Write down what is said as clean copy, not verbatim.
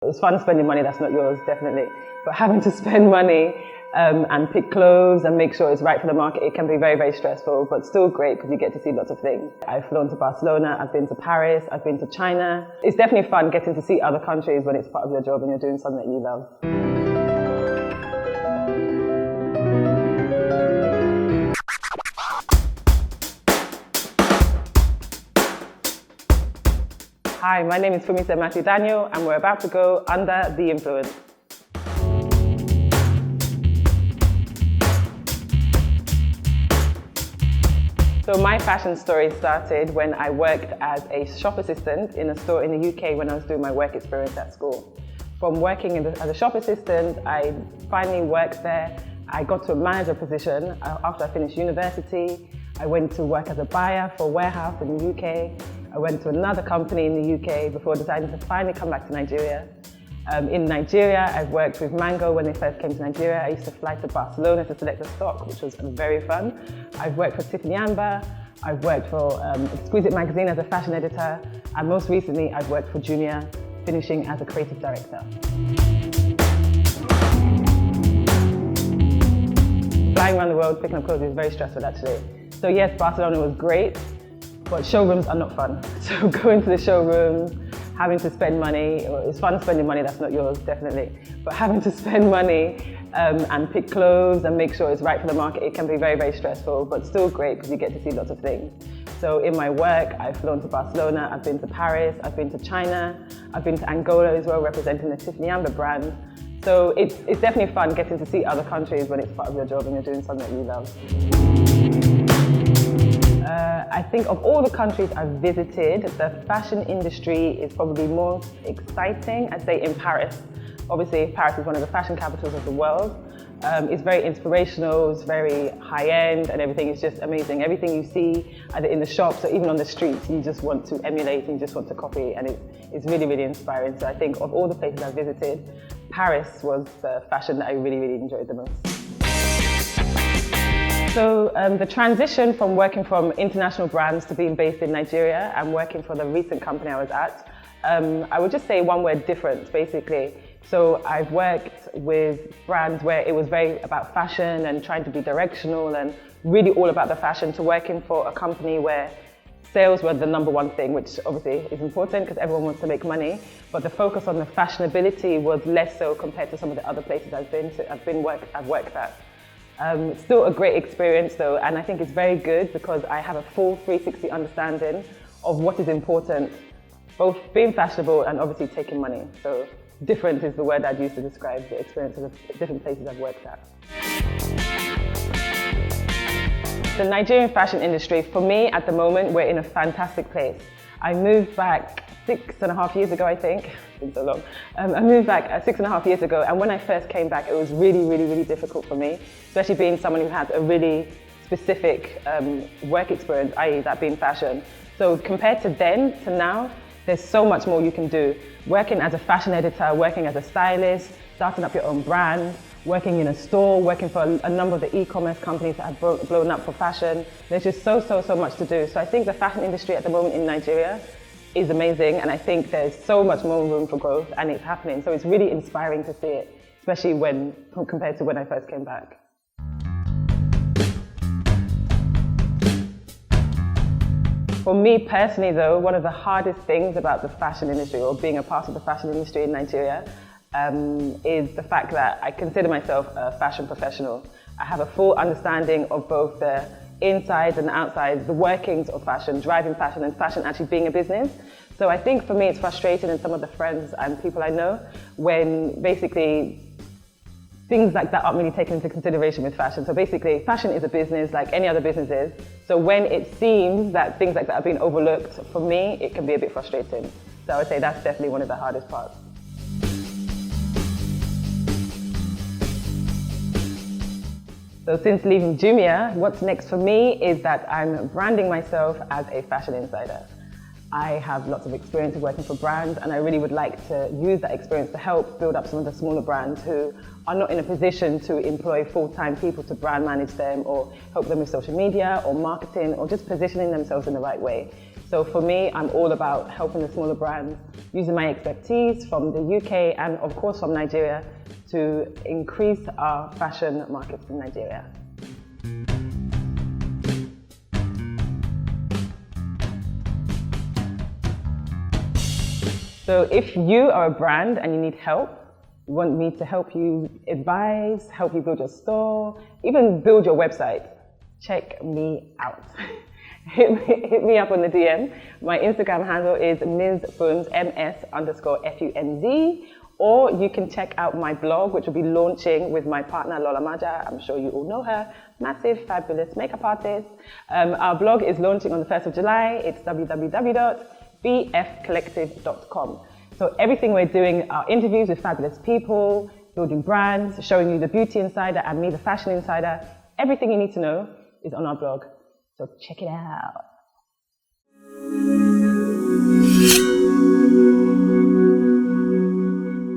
It's fun spending money that's not yours, definitely. But having to spend money and pick clothes and make sure it's right for the market, it can be very, very stressful, but still great because you get to see lots of things. I've flown to Barcelona, I've been to Paris, I've been to China. It's definitely fun getting to see other countries when it's part of your job and you're doing something that you love. Hi, my name is Funmi St Mattew Daniels and we're about to go under the influence. So my fashion story started when I worked as a shop assistant in a store in the UK when I was doing my work experience at school. From working as a shop assistant, I finally worked there. I got to a manager position after I finished university. I went to work as a buyer for a warehouse in the UK. I went to another company in the UK before deciding to finally come back to Nigeria. In Nigeria, I've worked with Mango when they first came to Nigeria. I used to fly to Barcelona to select a stock, which was very fun. I've worked for Tiffany Amber. I've worked for Exquisite magazine as a fashion editor. And most recently, I've worked for Jumia, finishing as a creative director. Flying around the world, picking up clothes is very stressful actually. So yes, Barcelona was great, but showrooms are not fun. So going to the showrooms, having to spend money, it's fun spending money that's not yours, definitely. But having to spend money and pick clothes and make sure it's right for the market, it can be very, very stressful, but still great because you get to see lots of things. So in my work, I've flown to Barcelona, I've been to Paris, I've been to China, I've been to Angola as well, representing the Tiffany Amber brand. So it's definitely fun getting to see other countries when it's part of your job and you're doing something that you love. I think of all the countries I've visited, the fashion industry is probably most exciting, I'd say in Paris. Obviously, Paris is one of the fashion capitals of the world. It's very inspirational, it's very high-end and everything is just amazing. Everything you see, either in the shops or even on the streets, you just want to emulate and you just want to copy, and it's really, really inspiring. So I think of all the places I've visited, Paris was the fashion that I really, really enjoyed the most. So the transition from working from international brands to being based in Nigeria and working for the recent company I was at, I would just say one word: different, basically. So I've worked with brands where it was very about fashion and trying to be directional and really all about the fashion, to working for a company where sales were the number one thing, which obviously is important because everyone wants to make money, but the focus on the fashionability was less so compared to some of the other places I've worked at. It's still a great experience though, and I think it's very good because I have a full 360 understanding of what is important, both being fashionable and obviously taking money. So different is the word I'd use to describe the experiences of different places I've worked at. The Nigerian fashion industry, for me at the moment, we're in a fantastic place. I moved back 6.5 years ago, I think. It's been so long. I moved back 6.5 years ago, and when I first came back, it was really, really, really difficult for me, especially being someone who had a really specific work experience, i.e. that being fashion. So compared to then to now, there's so much more you can do. Working as a fashion editor, working as a stylist, starting up your own brand, working in a store, working for a number of the e-commerce companies that have blown up for fashion. There's just so much to do. So I think the fashion industry at the moment in Nigeria is amazing, and I think there's so much more room for growth, and it's happening. So it's really inspiring to see it, especially compared to when I first came back. For me personally though, one of the hardest things about the fashion industry, or being a part of the fashion industry in Nigeria, is the fact that I consider myself a fashion professional. I have a full understanding of both the inside and outside, the workings of fashion, driving fashion, and fashion actually being a business. So I think for me it's frustrating, and some of the friends and people I know, when basically things like that aren't really taken into consideration with fashion. So basically, fashion is a business like any other business is. So when it seems that things like that are being overlooked, for me, it can be a bit frustrating. So I would say that's definitely one of the hardest parts. So since leaving Jumia, what's next for me is that I'm branding myself as a fashion insider. I have lots of experience of working for brands, and I really would like to use that experience to help build up some of the smaller brands who are not in a position to employ full-time people to brand manage them or help them with social media or marketing or just positioning themselves in the right way. So for me, I'm all about helping the smaller brands using my expertise from the UK and of course from Nigeria to increase our fashion markets in Nigeria. So if you are a brand and you need help, you want me to help you advise, help you build your store, even build your website, check me out. hit me up on the DM. My Instagram handle is ms.funz, ms_FUNZ, or you can check out my blog, which will be launching with my partner Lola Maja. I'm sure you all know her, massive, fabulous makeup artist. Our blog is launching on the 1st of July. It's www.bfcollective.com. So everything we're doing are interviews with fabulous people, building brands, showing you the beauty insider and me, the fashion insider. Everything you need to know is on our blog. So check it out.